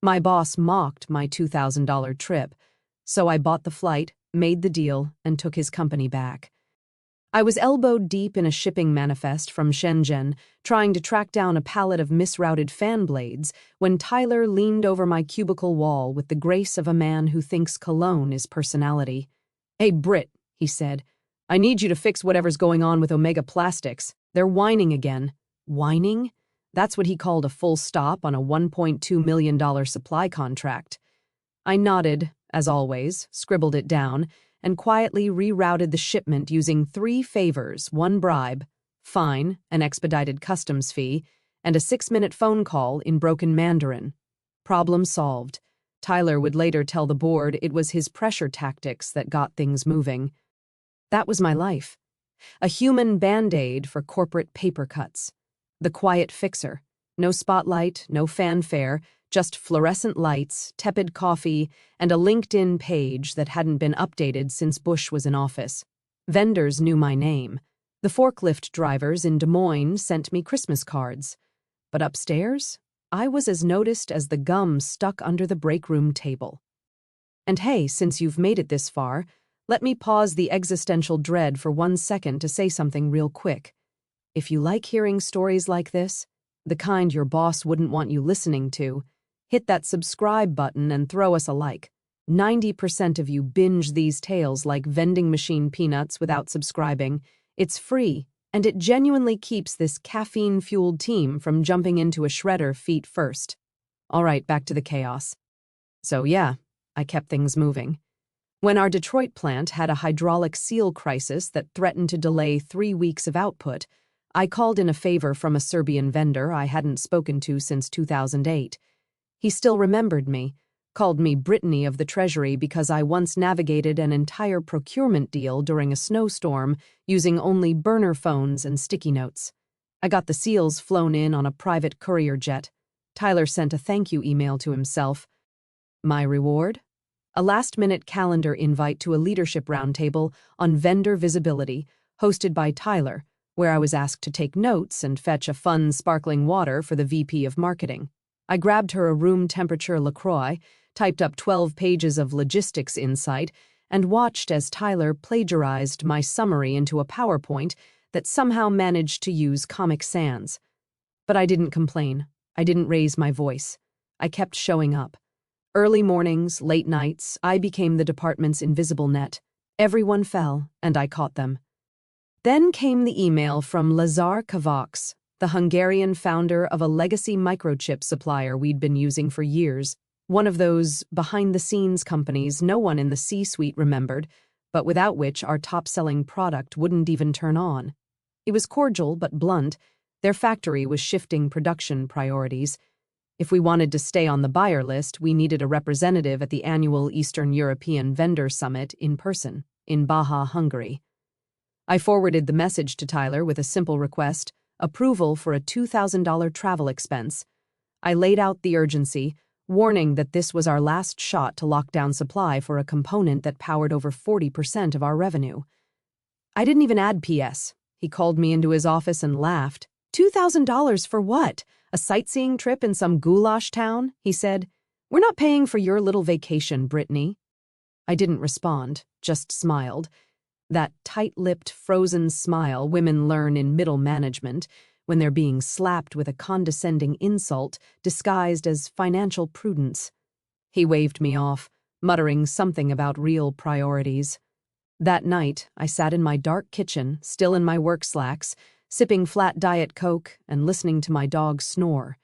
My boss mocked my $2,000 trip, so I bought the flight, made the deal, and took his company back. I was elbowed deep in a shipping manifest from Shenzhen, trying to track down a pallet of misrouted fan blades, when Tyler leaned over my cubicle wall with the grace of a man who thinks cologne is personality. "Hey, Britt," he said, "I need you to fix whatever's going on with Omega Plastics. They're whining again." Whining? That's what he called a full stop on a $1.2 million supply contract. I nodded, as always, scribbled it down, and quietly rerouted the shipment using 3 favors: 1 bribe, fine, an expedited customs fee, and a 6-minute phone call in broken Mandarin. Problem solved. Tyler would later tell the board it was his pressure tactics that got things moving. That was my life. A human Band-Aid for corporate paper cuts. The quiet fixer. No spotlight, no fanfare, just fluorescent lights, tepid coffee, and a LinkedIn page that hadn't been updated since Bush was in office. Vendors knew my name. The forklift drivers in Des Moines sent me Christmas cards. But upstairs, I was as noticed as the gum stuck under the break room table. And hey, since you've made it this far, let me pause the existential dread for 1 second to say something real quick. If you like hearing stories like this, the kind your boss wouldn't want you listening to, hit that subscribe button and throw us a like. 90% of you binge these tales like vending machine peanuts without subscribing. It's free, and it genuinely keeps this caffeine-fueled team from jumping into a shredder feet first. All right, back to the chaos. So yeah, I kept things moving. When our Detroit plant had a hydraulic seal crisis that threatened to delay 3 weeks of output, I called in a favor from a Serbian vendor I hadn't spoken to since 2008. He still remembered me, called me Brittany of the Treasury because I once navigated an entire procurement deal during a snowstorm using only burner phones and sticky notes. I got the seals flown in on a private courier jet. Tyler sent a thank you email to himself. My reward? A last-minute calendar invite to a leadership roundtable on vendor visibility, hosted by Tyler, where I was asked to take notes and fetch a fun, sparkling water for the VP of Marketing. I grabbed her a room-temperature LaCroix, typed up 12 pages of logistics insight, and watched as Tyler plagiarized my summary into a PowerPoint that somehow managed to use Comic Sans. But I didn't complain. I didn't raise my voice. I kept showing up. Early mornings, late nights, I became the department's invisible net. Everyone fell, and I caught them. Then came the email from Lazar Kovacs, the Hungarian founder of a legacy microchip supplier we'd been using for years, one of those behind-the-scenes companies no one in the C-suite remembered, but without which our top-selling product wouldn't even turn on. It was cordial but blunt. Their factory was shifting production priorities. If we wanted to stay on the buyer list, we needed a representative at the annual Eastern European Vendor Summit in person, in Baja, Hungary. I forwarded the message to Tyler with a simple request: approval for a $2,000 travel expense. I laid out the urgency, warning that this was our last shot to lock down supply for a component that powered over 40% of our revenue. I didn't even add PS. He called me into his office and laughed. $2,000 for what? A sightseeing trip in some goulash town? He said. We're not paying for your little vacation, Brittany. I didn't respond, just smiled. That tight-lipped, frozen smile women learn in middle management when they're being slapped with a condescending insult disguised as financial prudence. He waved me off, muttering something about real priorities. That night, I sat in my dark kitchen, still in my work slacks, sipping flat Diet Coke and listening to my dog snore.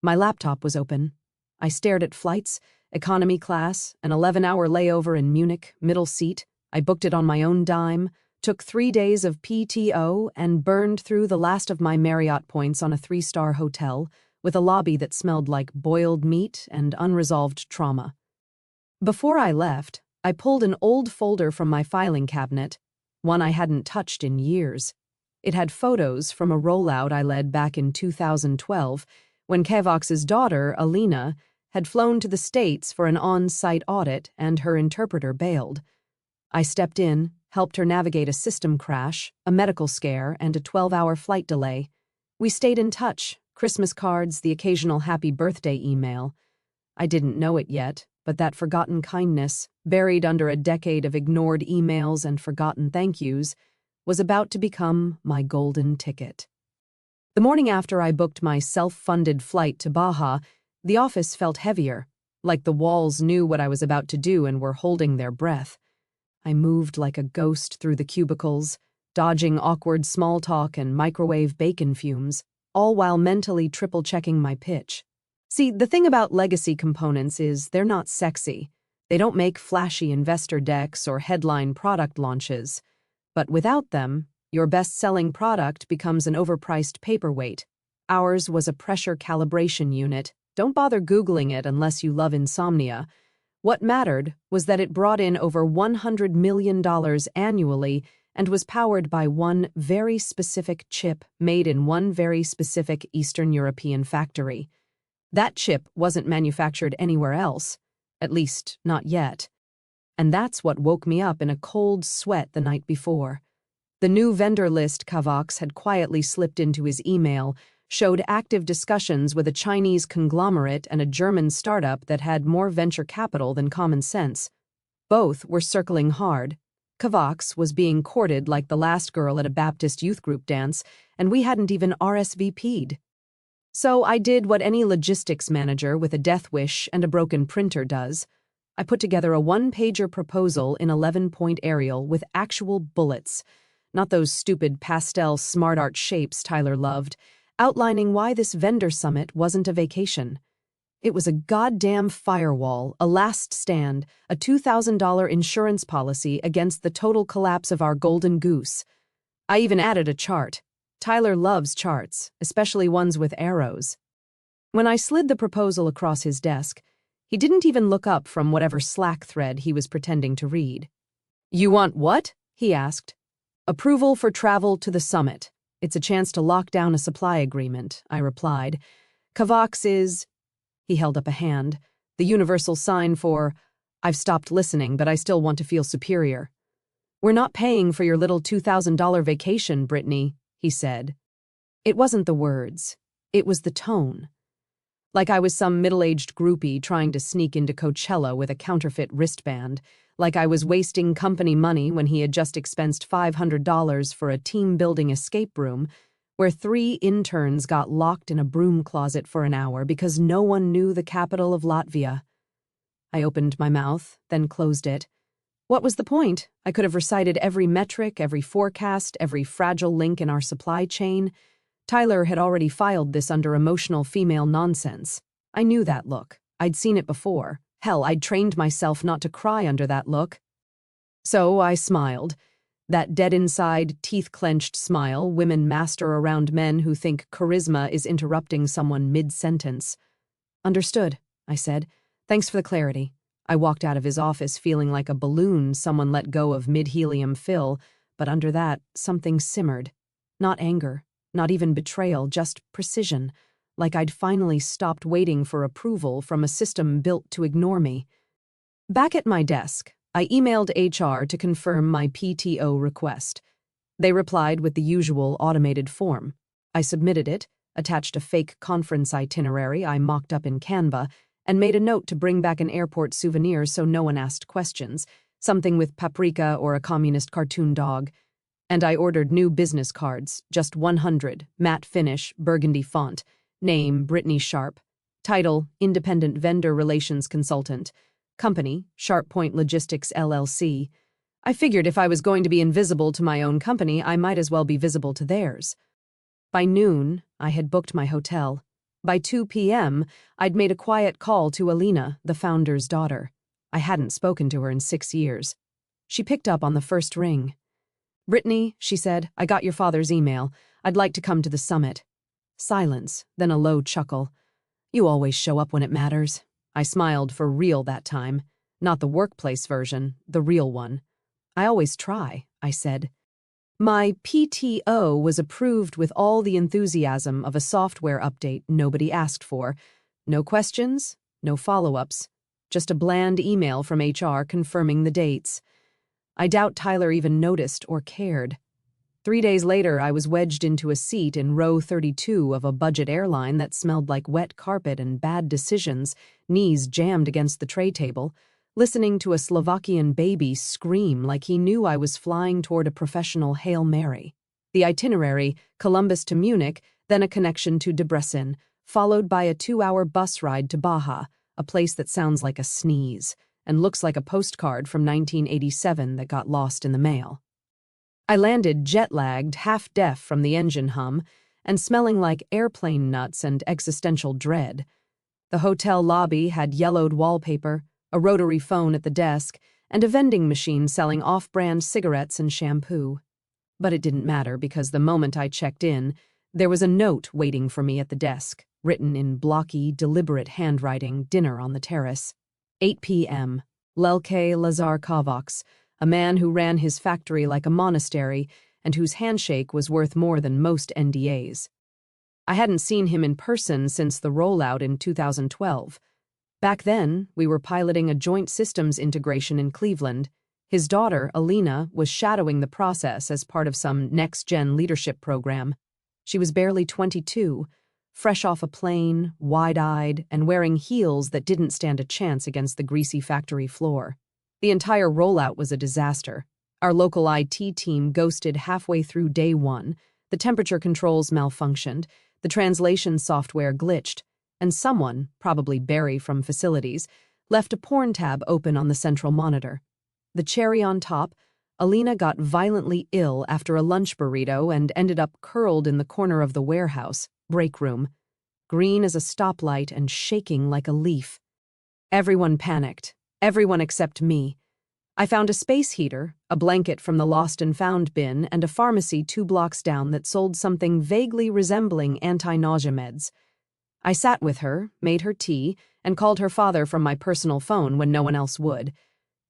My laptop was open. I stared at flights, economy class, an 11-hour layover in Munich, middle seat. I booked it on my own dime, took 3 days of PTO, and burned through the last of my Marriott points on a 3-star hotel with a lobby that smelled like boiled meat and unresolved trauma. Before I left, I pulled an old folder from my filing cabinet, one I hadn't touched in years. It had photos from a rollout I led back in 2012 when Kovacs' daughter, Alina, had flown to the States for an on-site audit and her interpreter bailed. I stepped in, helped her navigate a system crash, a medical scare, and a 12-hour flight delay. We stayed in touch, Christmas cards, the occasional happy birthday email. I didn't know it yet, but that forgotten kindness, buried under a decade of ignored emails and forgotten thank yous, was about to become my golden ticket. The morning after I booked my self-funded flight to Baja, the office felt heavier, like the walls knew what I was about to do and were holding their breath. I moved like a ghost through the cubicles, dodging awkward small talk and microwave bacon fumes, all while mentally triple-checking my pitch. See, the thing about legacy components is they're not sexy. They don't make flashy investor decks or headline product launches. But without them, your best-selling product becomes an overpriced paperweight. Ours was a pressure calibration unit. Don't bother Googling it unless you love insomnia. What mattered was that it brought in over $100 million annually and was powered by one very specific chip made in one very specific Eastern European factory. That chip wasn't manufactured anywhere else, at least not yet. And that's what woke me up in a cold sweat the night before. The new vendor list Kavaks had quietly slipped into his email showed active discussions with a Chinese conglomerate and a German startup that had more venture capital than common sense. Both were circling hard. Kavaks was being courted like the last girl at a Baptist youth group dance, and we hadn't even RSVP'd. So I did what any logistics manager with a death wish and a broken printer does. I put together a one-pager proposal in 11-point Arial with actual bullets, not those stupid pastel smart art shapes Tyler loved, outlining why this vendor summit wasn't a vacation. It was a goddamn firewall, a last stand, a $2,000 insurance policy against the total collapse of our golden goose. I even added a chart. Tyler loves charts, especially ones with arrows. When I slid the proposal across his desk, he didn't even look up from whatever Slack thread he was pretending to read. "You want what?" he asked. "Approval for travel to the summit. It's a chance to lock down a supply agreement," I replied. "Kavaks is—" He held up a hand, the universal sign for, "I've stopped listening, but I still want to feel superior." "We're not paying for your little $2,000 vacation, Brittany," he said. It wasn't the words. It was the tone. Like I was some middle-aged groupie trying to sneak into Coachella with a counterfeit wristband, like I was wasting company money when he had just expensed $500 for a team-building escape room where 3 interns got locked in a broom closet for an hour because no one knew the capital of Latvia. I opened my mouth, then closed it. What was the point? I could have recited every metric, every forecast, every fragile link in our supply chain. Tyler had already filed this under emotional female nonsense. I knew that look. I'd seen it before. Hell, I'd trained myself not to cry under that look. So I smiled. That dead-inside, teeth-clenched smile women master around men who think charisma is interrupting someone mid-sentence. "Understood," I said. "Thanks for the clarity." I walked out of his office feeling like a balloon someone let go of mid-helium fill, but under that, something simmered. Not anger, not even betrayal, just precision, like I'd finally stopped waiting for approval from a system built to ignore me. Back at my desk, I emailed HR to confirm my PTO request. They replied with the usual automated form. I submitted it, attached a fake conference itinerary I mocked up in Canva, and made a note to bring back an airport souvenir so no one asked questions, something with paprika or a communist cartoon dog. And I ordered new business cards, just 100, matte finish, burgundy font, name Brittany Sharp, title Independent Vendor Relations Consultant, company Sharp Point Logistics LLC. I figured if I was going to be invisible to my own company, I might as well be visible to theirs. By noon, I had booked my hotel. By 2 p.m., I'd made a quiet call to Alina, the founder's daughter. I hadn't spoken to her in 6 years. She picked up on the first ring. "Brittany," she said, "I got your father's email. I'd like to come to the summit." Silence, then a low chuckle. "You always show up when it matters." I smiled for real that time. Not the workplace version, the real one. "I always try," I said. My PTO was approved with all the enthusiasm of a software update nobody asked for. No questions, no follow-ups, just a bland email from HR confirming the dates. I doubt Tyler even noticed or cared. 3 days later, I was wedged into a seat in row 32 of a budget airline that smelled like wet carpet and bad decisions, knees jammed against the tray table, listening to a Slovakian baby scream like he knew I was flying toward a professional Hail Mary. The itinerary, Columbus to Munich, then a connection to Debrecen, followed by a 2-hour bus ride to Baja, a place that sounds like a sneeze and looks like a postcard from 1987 that got lost in the mail. I landed jet-lagged, half-deaf from the engine hum, and smelling like airplane nuts and existential dread. The hotel lobby had yellowed wallpaper, a rotary phone at the desk, and a vending machine selling off-brand cigarettes and shampoo. But it didn't matter because the moment I checked in, there was a note waiting for me at the desk, written in blocky, deliberate handwriting, dinner on the terrace. 8 p.m. Lelke Lazar Kovacs, a man who ran his factory like a monastery and whose handshake was worth more than most NDAs. I hadn't seen him in person since the rollout in 2012. Back then, we were piloting a joint systems integration in Cleveland. His daughter, Alina, was shadowing the process as part of some next-gen leadership program. She was barely 22, fresh off a plane, wide-eyed, and wearing heels that didn't stand a chance against the greasy factory floor. The entire rollout was a disaster. Our local IT team ghosted halfway through day one, the temperature controls malfunctioned, the translation software glitched, and someone, probably Barry from facilities, left a porn tab open on the central monitor. The cherry on top, Alina got violently ill after a lunch burrito and ended up curled in the corner of the warehouse, break room, green as a stoplight and shaking like a leaf. Everyone panicked, everyone except me. I found a space heater, a blanket from the lost and found bin, and a pharmacy 2 blocks down that sold something vaguely resembling anti-nausea meds. I sat with her, made her tea, and called her father from my personal phone when no one else would.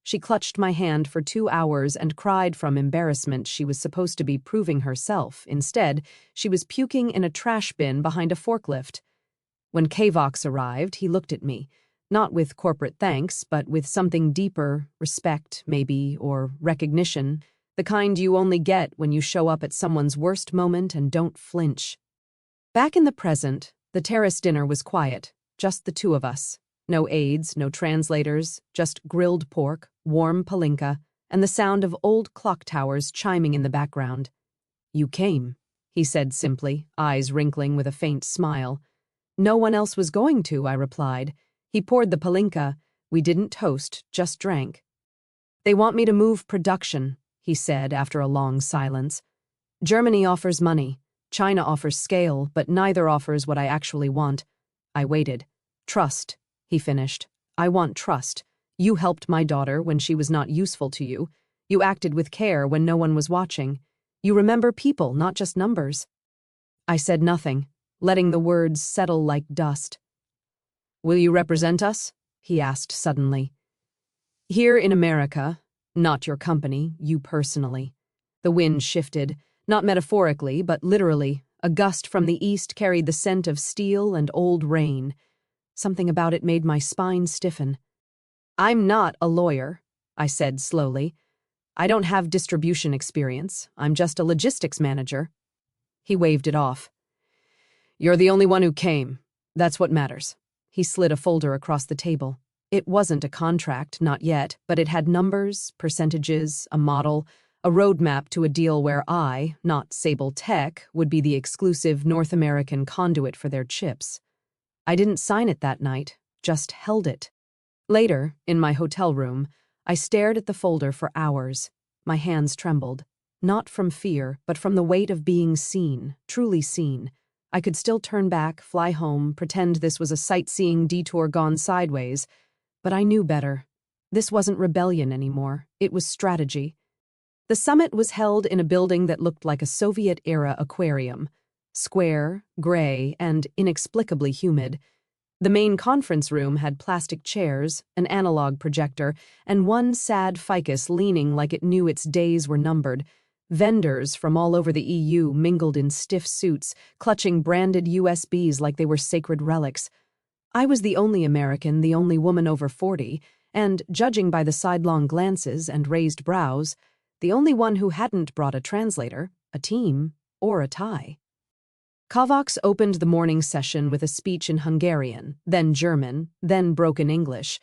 She clutched my hand for 2 hours and cried from embarrassment. She was supposed to be proving herself. Instead, she was puking in a trash bin behind a forklift. When Kavox arrived, he looked at me, not with corporate thanks, but with something deeper, respect, maybe, or recognition, the kind you only get when you show up at someone's worst moment and don't flinch. Back in the present, the terrace dinner was quiet, just the two of us. No aides, no translators, just grilled pork, warm palinka, and the sound of old clock towers chiming in the background. "You came," he said simply, eyes wrinkling with a faint smile. "No one else was going to," I replied. He poured the palinka. We didn't toast, just drank. "They want me to move production," he said after a long silence. "Germany offers money. China offers scale, but neither offers what I actually want." I waited. "Trust," he finished. "I want trust. You helped my daughter when she was not useful to you. You acted with care when no one was watching. You remember people, not just numbers." I said nothing, letting the words settle like dust. "Will you represent us?" he asked suddenly. "Here in America, not your company, you personally." The wind shifted, not metaphorically, but literally. A gust from the east carried the scent of steel and old rain. Something about it made my spine stiffen. "I'm not a lawyer," I said slowly. "I don't have distribution experience. I'm just a logistics manager." He waved it off. "You're the only one who came. That's what matters." He slid a folder across the table. It wasn't a contract, not yet, but it had numbers, percentages, a model, a roadmap to a deal where I, not Sable Tech, would be the exclusive North American conduit for their chips. I didn't sign it that night, just held it. Later, in my hotel room, I stared at the folder for hours. My hands trembled, not from fear, but from the weight of being seen, truly seen. I could still turn back, fly home, pretend this was a sightseeing detour gone sideways, but I knew better. This wasn't rebellion anymore, it was strategy. The summit was held in a building that looked like a Soviet-era aquarium, square, gray, and inexplicably humid. The main conference room had plastic chairs, an analog projector, and one sad ficus leaning like it knew its days were numbered. Vendors from all over the EU mingled in stiff suits, clutching branded USBs like they were sacred relics. I was the only American, the only woman over 40, and, judging by the sidelong glances and raised brows, the only one who hadn't brought a translator. a team, or a tie. Kovacs opened the morning session with a speech in Hungarian, then German, then broken English.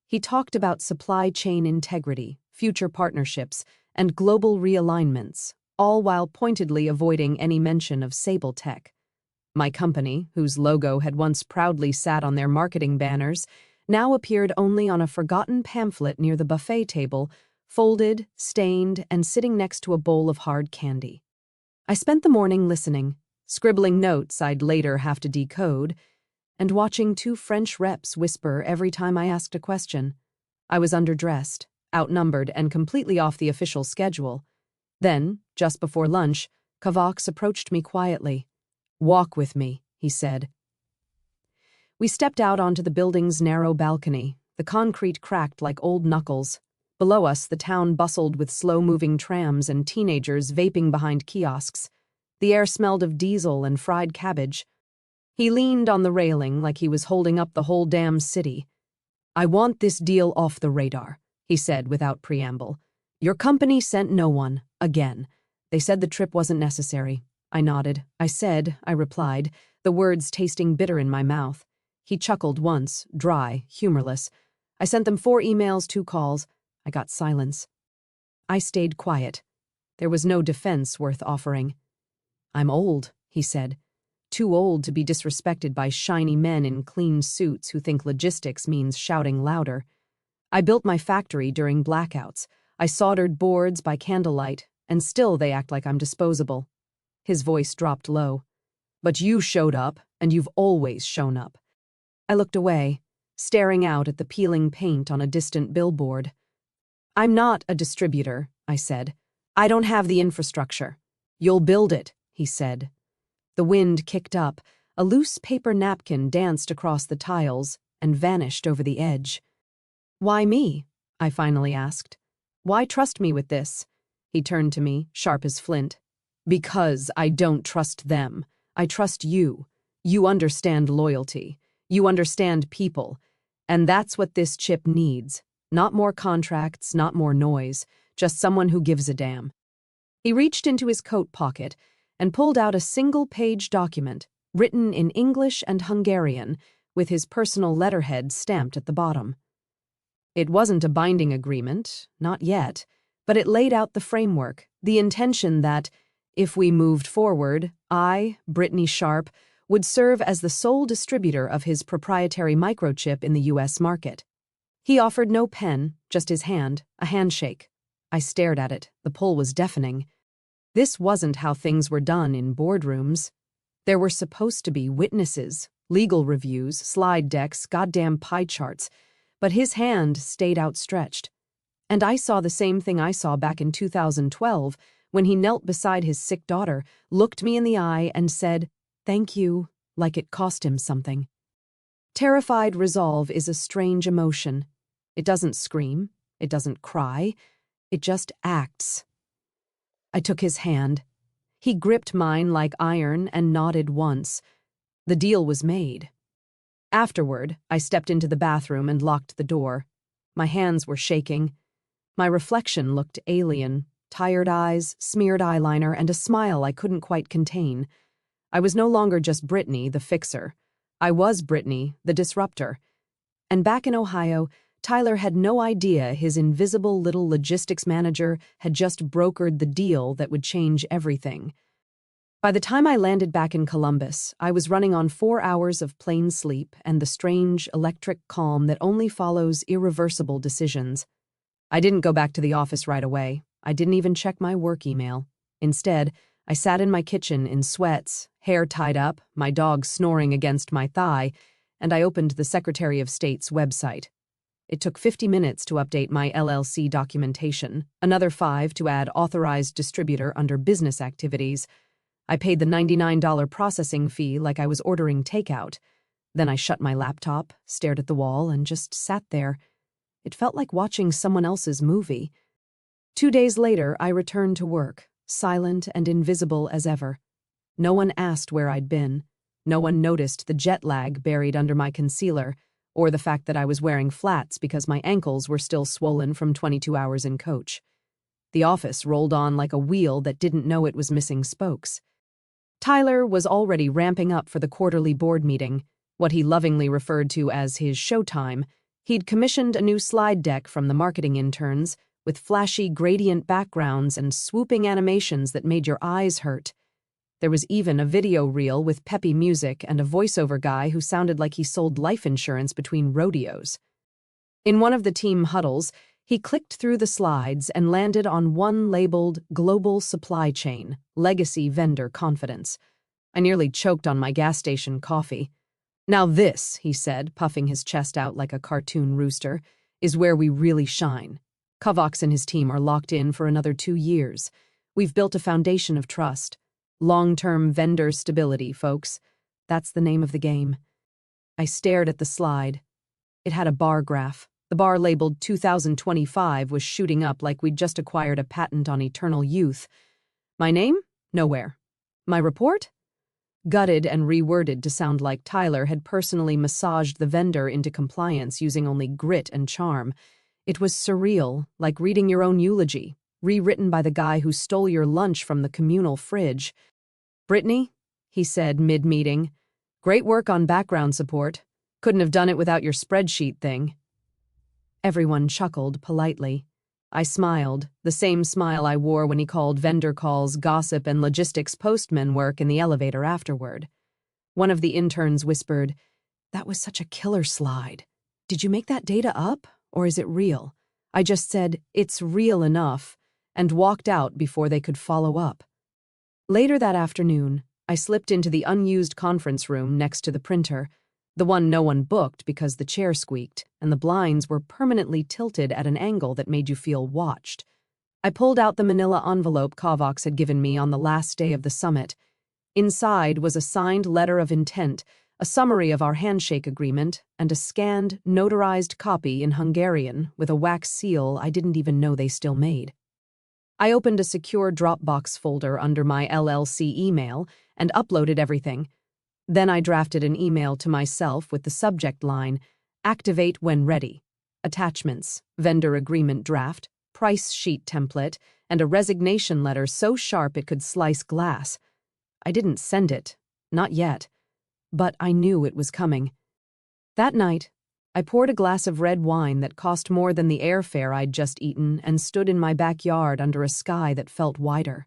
He talked about supply chain integrity, future partnerships, and global realignments, all while pointedly avoiding any mention of Sable Tech. My company, whose logo had once proudly sat on their marketing banners, now appeared only on a forgotten pamphlet near the buffet table, folded, stained, and sitting next to a bowl of hard candy. I spent the morning listening, scribbling notes I'd later have to decode, and watching two French reps whisper every time I asked a question. I was underdressed, outnumbered, and completely off the official schedule. Then, just before lunch, Kovacs approached me quietly. "Walk with me," he said. We stepped out onto the building's narrow balcony, the concrete cracked like old knuckles. Below us, the town bustled with slow-moving trams and teenagers vaping behind kiosks. The air smelled of diesel and fried cabbage. He leaned on the railing like he was holding up the whole damn city. "I want this deal off the radar," he said without preamble. "Your company sent no one, again. They said the trip wasn't necessary." I nodded. I replied, the words tasting bitter in my mouth. He chuckled once, dry, humorless. "I sent them 4 emails, 2 calls. I got silence." I stayed quiet. There was no defense worth offering. "I'm old," he said. "Too old to be disrespected by shiny men in clean suits who think logistics means shouting louder. I built my factory during blackouts. I soldered boards by candlelight, and still they act like I'm disposable." His voice dropped low. "But you showed up, and you've always shown up." I looked away, staring out at the peeling paint on a distant billboard. "I'm not a distributor," I said. "I don't have the infrastructure." "You'll build it," he said. The wind kicked up, a loose paper napkin danced across the tiles and vanished over the edge. "Why me?" I finally asked. "Why trust me with this?" He turned to me, sharp as flint. "Because I don't trust them. I trust you. You understand loyalty. You understand people. And that's what this chip needs. Not more contracts, not more noise, just someone who gives a damn." He reached into his coat pocket and pulled out a single-page document, written in English and Hungarian, with his personal letterhead stamped at the bottom. It wasn't a binding agreement, not yet, but it laid out the framework, the intention that, if we moved forward, I, Brittany Sharp, would serve as the sole distributor of his proprietary microchip in the U.S. market. He offered no pen, just his hand, a handshake. I stared at it. The pull was deafening. This wasn't how things were done in boardrooms. There were supposed to be witnesses, legal reviews, slide decks, goddamn pie charts, but his hand stayed outstretched. And I saw the same thing I saw back in 2012 when he knelt beside his sick daughter, looked me in the eye, and said, "Thank you," like it cost him something. Terrified resolve is a strange emotion. It doesn't scream. It doesn't cry. It just acts. I took his hand. He gripped mine like iron and nodded once. The deal was made. Afterward, I stepped into the bathroom and locked the door. My hands were shaking. My reflection looked alien. Tired eyes, smeared eyeliner, and a smile I couldn't quite contain. I was no longer just Brittany, the fixer. I was Brittany, the disruptor. And back in Ohio, Tyler had no idea his invisible little logistics manager had just brokered the deal that would change everything. By the time I landed back in Columbus, I was running on 4 hours of plain sleep and the strange, electric calm that only follows irreversible decisions. I didn't go back to the office right away. I didn't even check my work email. Instead, I sat in my kitchen in sweats, hair tied up, my dog snoring against my thigh, and I opened the Secretary of State's website. It took 50 minutes to update my LLC documentation, another 5 to add authorized distributor under business activities. I paid the $99 processing fee like I was ordering takeout. Then I shut my laptop, stared at the wall, and just sat there. It felt like watching someone else's movie. 2 days later, I returned to work, silent and invisible as ever. No one asked where I'd been. No one noticed the jet lag buried under my concealer, or the fact that I was wearing flats because my ankles were still swollen from 22 hours in coach. The office rolled on like a wheel that didn't know it was missing spokes. Tyler was already ramping up for the quarterly board meeting, what he lovingly referred to as his showtime. He'd commissioned a new slide deck from the marketing interns, with flashy gradient backgrounds and swooping animations that made your eyes hurt. There was even a video reel with peppy music and a voiceover guy who sounded like he sold life insurance between rodeos. In one of the team huddles, he clicked through the slides and landed on one labeled Global Supply Chain, Legacy Vendor Confidence. I nearly choked on my gas station coffee. "Now this," he said, puffing his chest out like a cartoon rooster, "is where we really shine. Kovacs and his team are locked in for another 2 years. We've built a foundation of trust. Long-term vendor stability, folks. That's the name of the game." I stared at the slide. It had a bar graph. The bar labeled 2025 was shooting up like we'd just acquired a patent on eternal youth. My name? Nowhere. My report? Gutted and reworded to sound like Tyler had personally massaged the vendor into compliance using only grit and charm. It was surreal, like reading your own eulogy, rewritten by the guy who stole your lunch from the communal fridge. "Brittany," he said mid-meeting, "great work on background support. Couldn't have done it without your spreadsheet thing." Everyone chuckled politely. I smiled, the same smile I wore when he called vendor calls gossip and logistics postman work in the elevator afterward. One of the interns whispered, "That was such a killer slide. Did you make that data up, or is it real?" I just said, "It's real enough," and walked out before they could follow up. Later that afternoon, I slipped into the unused conference room next to the printer, the one no one booked because the chair squeaked, and the blinds were permanently tilted at an angle that made you feel watched. I pulled out the manila envelope Kovacs had given me on the last day of the summit. Inside was a signed letter of intent, a summary of our handshake agreement, and a scanned, notarized copy in Hungarian with a wax seal I didn't even know they still made. I opened a secure Dropbox folder under my LLC email and uploaded everything. Then I drafted an email to myself with the subject line, "Activate when ready." Attachments, vendor agreement draft, price sheet template, and a resignation letter so sharp it could slice glass. I didn't send it, not yet, but I knew it was coming. That night, I poured a glass of red wine that cost more than the airfare I'd just eaten and stood in my backyard under a sky that felt wider.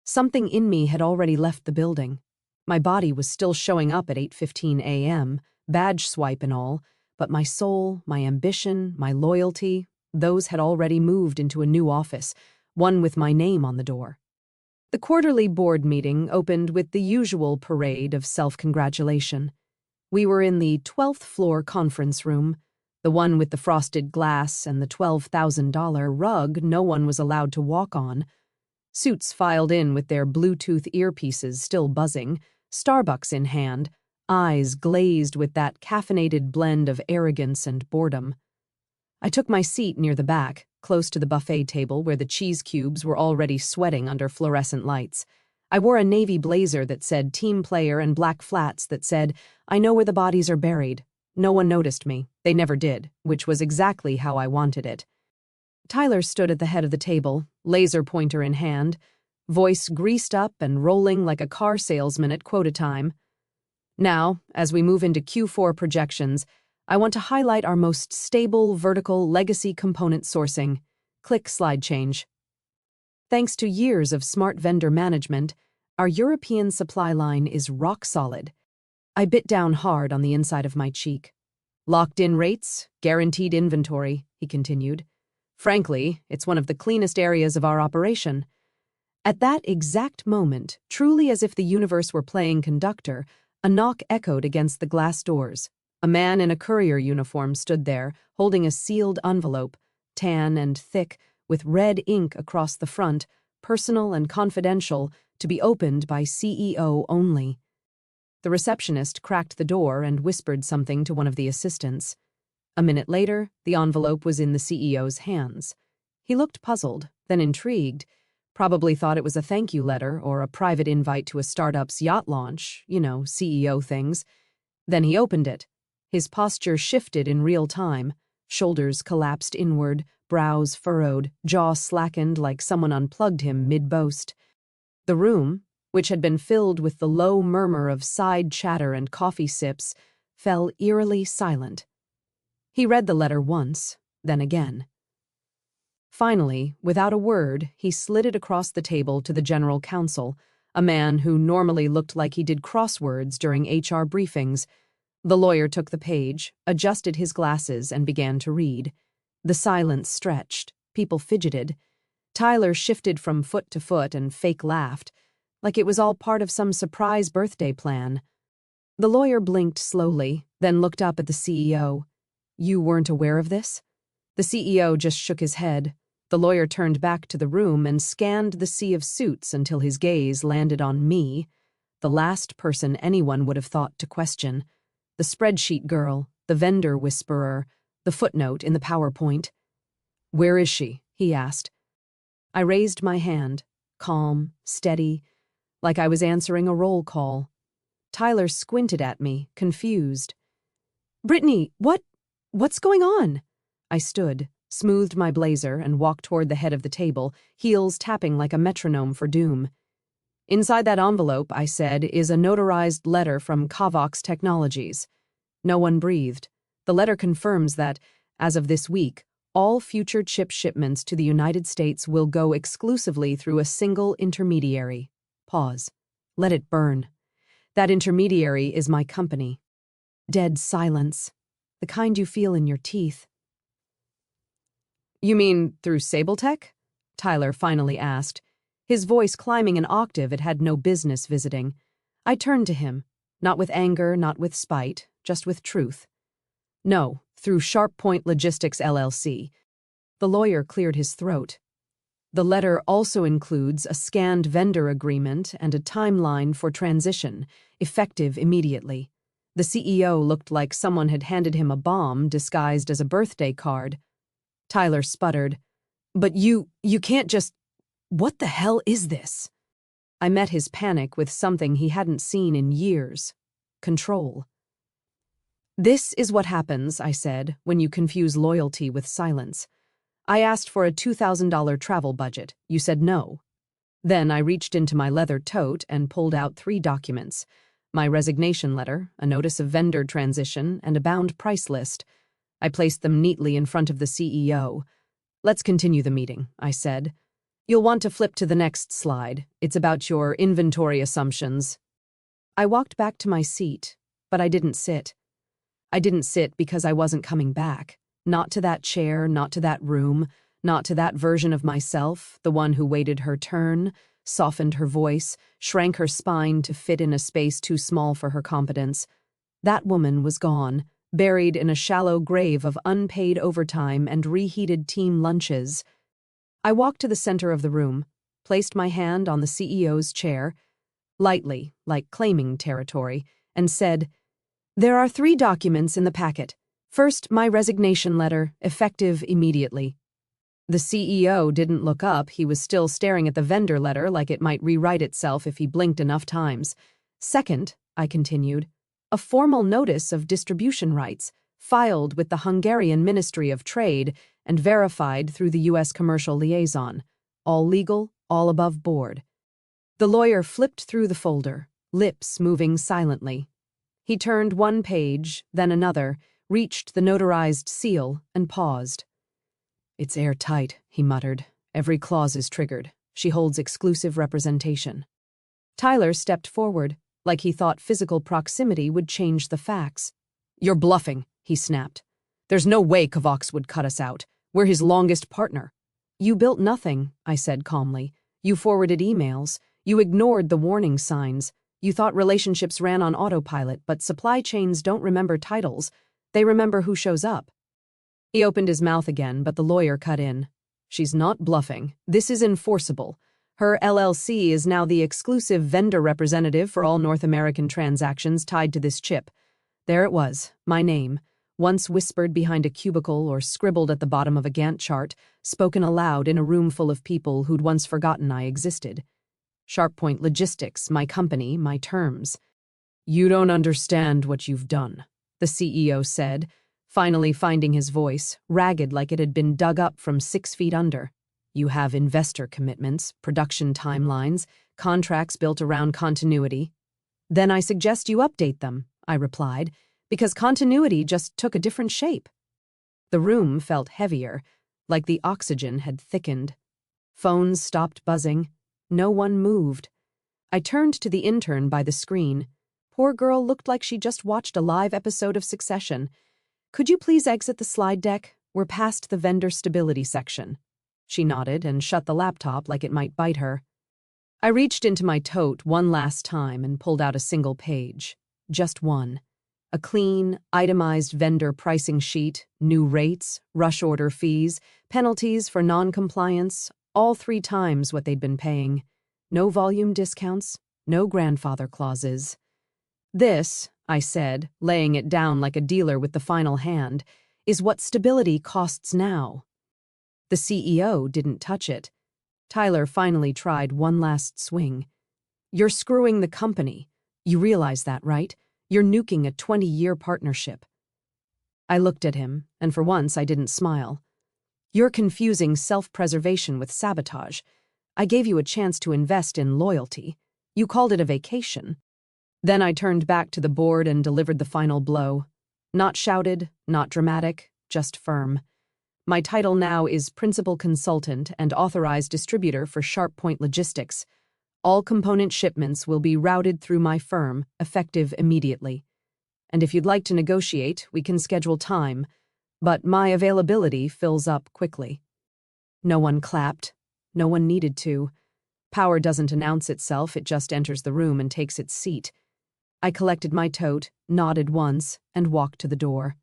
Something in me had already left the building. My body was still showing up at 8:15 a.m., badge swipe and all, but my soul, my ambition, my loyalty, those had already moved into a new office, one with my name on the door. The quarterly board meeting opened with the usual parade of self-congratulation. We were in the 12th floor conference room, the one with the frosted glass and the $12,000 rug no one was allowed to walk on. Suits filed in with their Bluetooth earpieces still buzzing, Starbucks in hand, eyes glazed with that caffeinated blend of arrogance and boredom. I took my seat near the back, close to the buffet table where the cheese cubes were already sweating under fluorescent lights. I wore a navy blazer that said team player and black flats that said, "I know where the bodies are buried." No one noticed me. They never did, which was exactly how I wanted it. Tyler stood at the head of the table, laser pointer in hand, voice greased up and rolling like a car salesman at quota time. "Now, as we move into Q4 projections, I want to highlight our most stable vertical legacy component sourcing. Click slide change. Thanks to years of smart vendor management, our European supply line is rock solid." I bit down hard on the inside of my cheek. "Locked-in rates, guaranteed inventory," he continued. "Frankly, it's one of the cleanest areas of our operation." At that exact moment, truly as if the universe were playing conductor, a knock echoed against the glass doors. A man in a courier uniform stood there, holding a sealed envelope, tan and thick, with red ink across the front, personal and confidential, to be opened by CEO only. The receptionist cracked the door and whispered something to one of the assistants. A minute later, the envelope was in the CEO's hands. He looked puzzled, then intrigued, probably thought it was a thank you letter or a private invite to a startup's yacht launch, CEO things. Then he opened it. His posture shifted in real time, shoulders collapsed inward, brows furrowed, jaw slackened like someone unplugged him mid-boast. The room, which had been filled with the low murmur of side chatter and coffee sips, fell eerily silent. He read the letter once, then again. Finally, without a word, he slid it across the table to the general counsel, a man who normally looked like he did crosswords during HR briefings. The lawyer took the page, adjusted his glasses, and began to read. The silence stretched. People fidgeted. Tyler shifted from foot to foot and fake laughed, like it was all part of some surprise birthday plan. The lawyer blinked slowly, then looked up at the CEO. "You weren't aware of this?" The CEO just shook his head. The lawyer turned back to the room and scanned the sea of suits until his gaze landed on me, the last person anyone would have thought to question. The spreadsheet girl, the vendor whisperer, the footnote in the PowerPoint. "Where is she?" he asked. I raised my hand, calm, steady, like I was answering a roll call. Tyler squinted at me, confused. "Brittany, what's going on?" I stood, smoothed my blazer, and walked toward the head of the table, heels tapping like a metronome for doom. "Inside that envelope," I said, "is a notarized letter from Kavox Technologies." No one breathed. The letter confirms that, as of this week, all future chip shipments to the United States will go exclusively through a single intermediary. Pause. Let it burn. That intermediary is my company. Dead silence. The kind you feel in your teeth. "You mean through Sabletech?" Tyler finally asked, his voice climbing an octave it had no business visiting. I turned to him, not with anger, not with spite, just with truth. "No, through Sharp Point Logistics LLC. The lawyer cleared his throat. "The letter also includes a scanned vendor agreement and a timeline for transition, effective immediately." The CEO looked like someone had handed him a bomb disguised as a birthday card. Tyler sputtered, "But you can't just... What the hell is this?" I met his panic with something he hadn't seen in years. Control. "This is what happens," I said, "when you confuse loyalty with silence. I asked for a $2,000 travel budget. You said no." Then I reached into my leather tote and pulled out 3 documents: my resignation letter, a notice of vendor transition, and a bound price list. I placed them neatly in front of the CEO. "Let's continue the meeting," I said. "You'll want to flip to the next slide. It's about your inventory assumptions." I walked back to my seat, but I didn't sit. I didn't sit because I wasn't coming back. Not to that chair, not to that room, not to that version of myself, the one who waited her turn, softened her voice, shrank her spine to fit in a space too small for her competence. That woman was gone, buried in a shallow grave of unpaid overtime and reheated team lunches. I walked to the center of the room, placed my hand on the CEO's chair, lightly, like claiming territory, and said, "There are 3 documents in the packet. First, my resignation letter, effective immediately." The CEO didn't look up. He was still staring at the vendor letter like it might rewrite itself if he blinked enough times. "Second," I continued, "a formal notice of distribution rights, filed with the Hungarian Ministry of Trade and verified through the U.S. Commercial Liaison. All legal, all above board." The lawyer flipped through the folder, lips moving silently. He turned one page, then another, reached the notarized seal, and paused. "It's airtight," he muttered. "Every clause is triggered. She holds exclusive representation." Tyler stepped forward, like he thought physical proximity would change the facts. "You're bluffing," he snapped. "There's no way Kavox would cut us out. We're his longest partner." "You built nothing," I said calmly. "You forwarded emails. You ignored the warning signs. You thought relationships ran on autopilot, but supply chains don't remember titles. They remember who shows up." He opened his mouth again, but the lawyer cut in. "She's not bluffing. This is enforceable. Her LLC is now the exclusive vendor representative for all North American transactions tied to this chip." There it was, my name, once whispered behind a cubicle or scribbled at the bottom of a Gantt chart, spoken aloud in a room full of people who'd once forgotten I existed. Sharp Point Logistics, my company, my terms. "You don't understand what you've done," the CEO said, finally finding his voice, ragged like it had been dug up from 6 feet under. You have investor commitments, production timelines, contracts built around continuity. Then I suggest you update them, I replied, because continuity just took a different shape. The room felt heavier, like the oxygen had thickened. Phones stopped buzzing. No one moved. I turned to the intern by the screen. Poor girl looked like she just watched a live episode of Succession. Could you please exit the slide deck? We're past the vendor stability section. She nodded and shut the laptop like it might bite her. I reached into my tote one last time and pulled out a single page. Just one. A clean, itemized vendor pricing sheet, new rates, rush order fees, penalties for non-compliance, all 3 times what they'd been paying. No volume discounts, no grandfather clauses. This, I said, laying it down like a dealer with the final hand, is what stability costs now. The CEO didn't touch it. Tyler finally tried one last swing. You're screwing the company. You realize that, right? You're nuking a 20-year partnership. I looked at him, and for once I didn't smile. You're confusing self-preservation with sabotage. I gave you a chance to invest in loyalty. You called it a vacation. Then I turned back to the board and delivered the final blow. Not shouted, not dramatic, just firm. My title now is Principal Consultant and Authorized Distributor for SharpPoint Logistics. All component shipments will be routed through my firm, effective immediately. And if you'd like to negotiate, we can schedule time, but my availability fills up quickly. No one clapped. No one needed to. Power doesn't announce itself, it just enters the room and takes its seat. I collected my tote, nodded once, and walked to the door.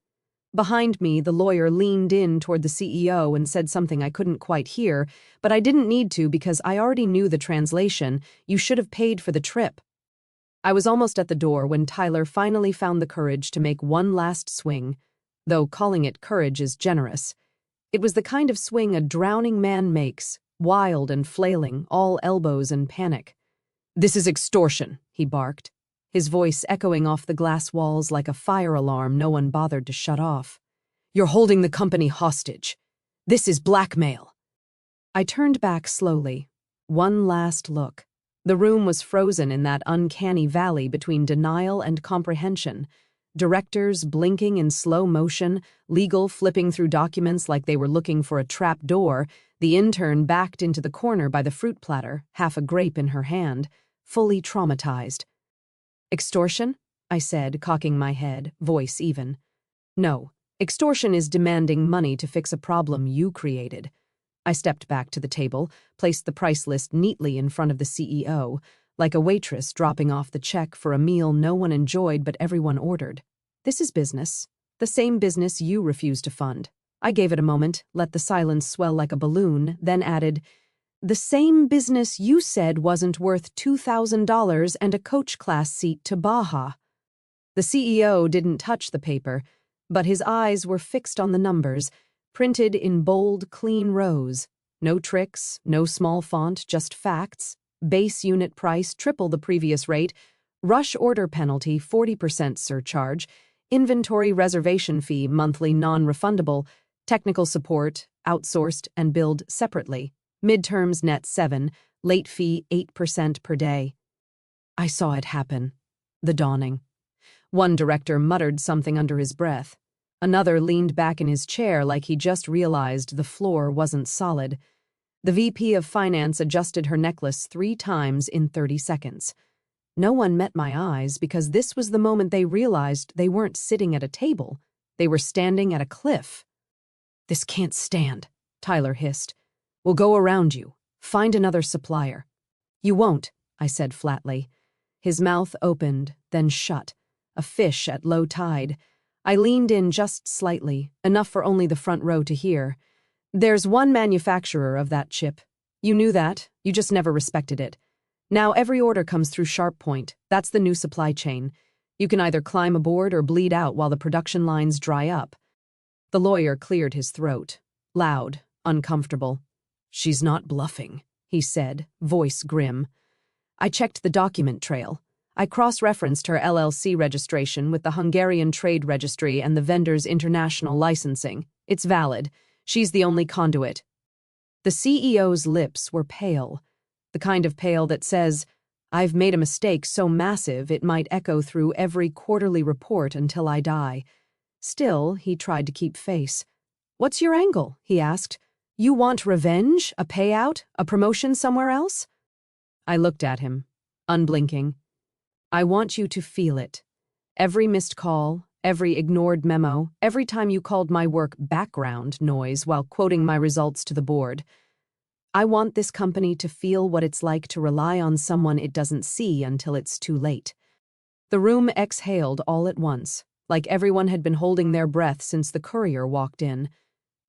Behind me, the lawyer leaned in toward the CEO and said something I couldn't quite hear, but I didn't need to because I already knew the translation. You should have paid for the trip. I was almost at the door when Tyler finally found the courage to make one last swing, though calling it courage is generous. It was the kind of swing a drowning man makes, wild and flailing, all elbows and panic. "This is extortion," he barked, his voice echoing off the glass walls like a fire alarm no one bothered to shut off. "You're holding the company hostage. This is blackmail." I turned back slowly. One last look. The room was frozen in that uncanny valley between denial and comprehension. Directors blinking in slow motion, legal flipping through documents like they were looking for a trap door, the intern backed into the corner by the fruit platter, half a grape in her hand, fully traumatized. "Extortion?" I said, cocking my head, voice even. "No, extortion is demanding money to fix a problem you created." I stepped back to the table, placed the price list neatly in front of the CEO, like a waitress dropping off the check for a meal no one enjoyed but everyone ordered. "This is business. The same business you refused to fund." I gave it a moment, let the silence swell like a balloon, then added, "The same business you said wasn't worth $2,000 and a coach class seat to Baja." The CEO didn't touch the paper, but his eyes were fixed on the numbers, printed in bold, clean rows. No tricks, no small font, just facts. Base unit price triple the previous rate, rush order penalty 40% surcharge, inventory reservation fee monthly non-refundable, technical support outsourced and billed separately, midterms net 7, late fee 8% per day. I saw it happen. The dawning. One director muttered something under his breath. Another leaned back in his chair like he just realized the floor wasn't solid. The VP of Finance adjusted her necklace 3 times in 30 seconds. No one met my eyes because this was the moment they realized they weren't sitting at a table. They were standing at a cliff. "This can't stand," Tyler hissed. "We'll go around you. Find another supplier." "You won't," I said flatly. His mouth opened, then shut. A fish at low tide. I leaned in just slightly, enough for only the front row to hear. "There's one manufacturer of that chip. You knew that, you just never respected it. Now every order comes through SharpPoint. That's the new supply chain. You can either climb aboard or bleed out while the production lines dry up." The lawyer cleared his throat. Loud, uncomfortable. "She's not bluffing," he said, voice grim. I checked the document trail. I cross-referenced her LLC registration with the Hungarian Trade Registry and the vendor's international licensing. It's valid. She's the only conduit. The CEO's lips were pale, the kind of pale that says, I've made a mistake so massive it might echo through every quarterly report until I die. Still, he tried to keep face. What's your angle? He asked. You want revenge? A payout? A promotion somewhere else? I looked at him, unblinking. I want you to feel it. Every missed call, every ignored memo, every time you called my work background noise while quoting my results to the board. I want this company to feel what it's like to rely on someone it doesn't see until it's too late. The room exhaled all at once, like everyone had been holding their breath since the courier walked in.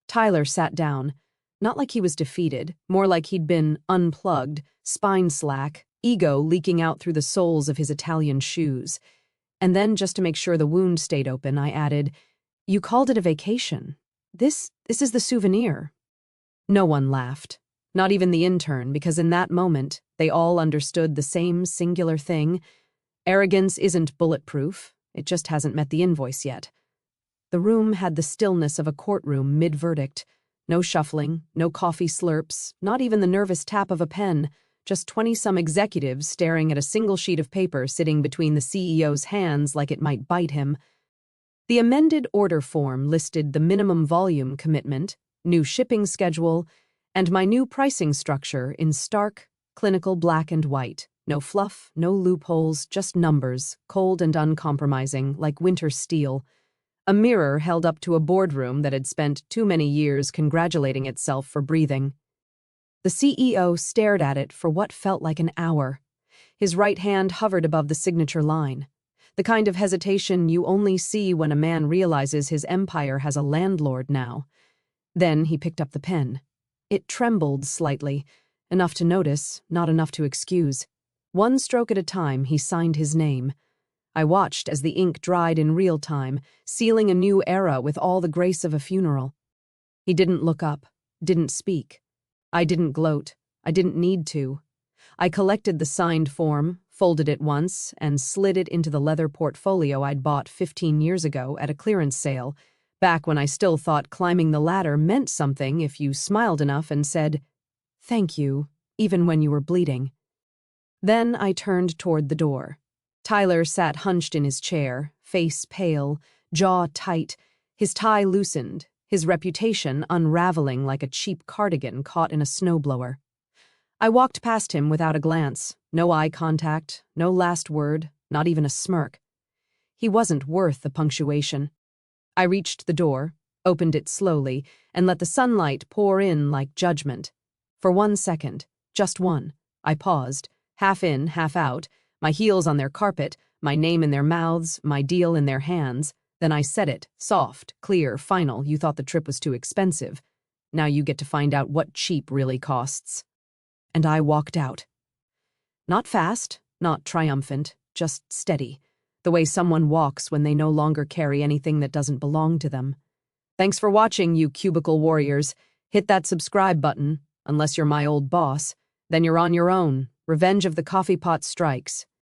Tyler sat down, not like he was defeated, more like he'd been unplugged, spine slack, ego leaking out through the soles of his Italian shoes. And then, just to make sure the wound stayed open, I added, You called it a vacation. This is the souvenir. No one laughed, not even the intern, because in that moment, they all understood the same singular thing. Arrogance isn't bulletproof. It just hasn't met the invoice yet. The room had the stillness of a courtroom mid-verdict. No shuffling, no coffee slurps, not even the nervous tap of a pen, just 20-some executives staring at a single sheet of paper sitting between the CEO's hands like it might bite him. The amended order form listed the minimum volume commitment, new shipping schedule, and my new pricing structure in stark, clinical black and white. No fluff, no loopholes, just numbers, cold and uncompromising, like winter steel. A mirror held up to a boardroom that had spent too many years congratulating itself for breathing. The CEO stared at it for what felt like an hour. His right hand hovered above the signature line, the kind of hesitation you only see when a man realizes his empire has a landlord now. Then he picked up the pen. It trembled slightly, enough to notice, not enough to excuse. One stroke at a time, he signed his name. I watched as the ink dried in real time, sealing a new era with all the grace of a funeral. He didn't look up, didn't speak. I didn't gloat. I didn't need to. I collected the signed form, folded it once, and slid it into the leather portfolio I'd bought 15 years ago at a clearance sale, back when I still thought climbing the ladder meant something if you smiled enough and said, "Thank you," even when you were bleeding. Then I turned toward the door. Tyler sat hunched in his chair, face pale, jaw tight, his tie loosened, his reputation unraveling like a cheap cardigan caught in a snowblower. I walked past him without a glance, no eye contact, no last word, not even a smirk. He wasn't worth the punctuation. I reached the door, opened it slowly, and let the sunlight pour in like judgment. For 1 second, just one, I paused, half in, half out, my heels on their carpet, my name in their mouths, my deal in their hands. Then I said it, soft, clear, final. You thought the trip was too expensive. Now you get to find out what cheap really costs. And I walked out. Not fast, not triumphant, just steady, the way someone walks when they no longer carry anything that doesn't belong to them. Thanks for watching, you cubicle warriors. Hit that subscribe button, unless you're my old boss. Then you're on your own. Revenge of the coffee pot strikes.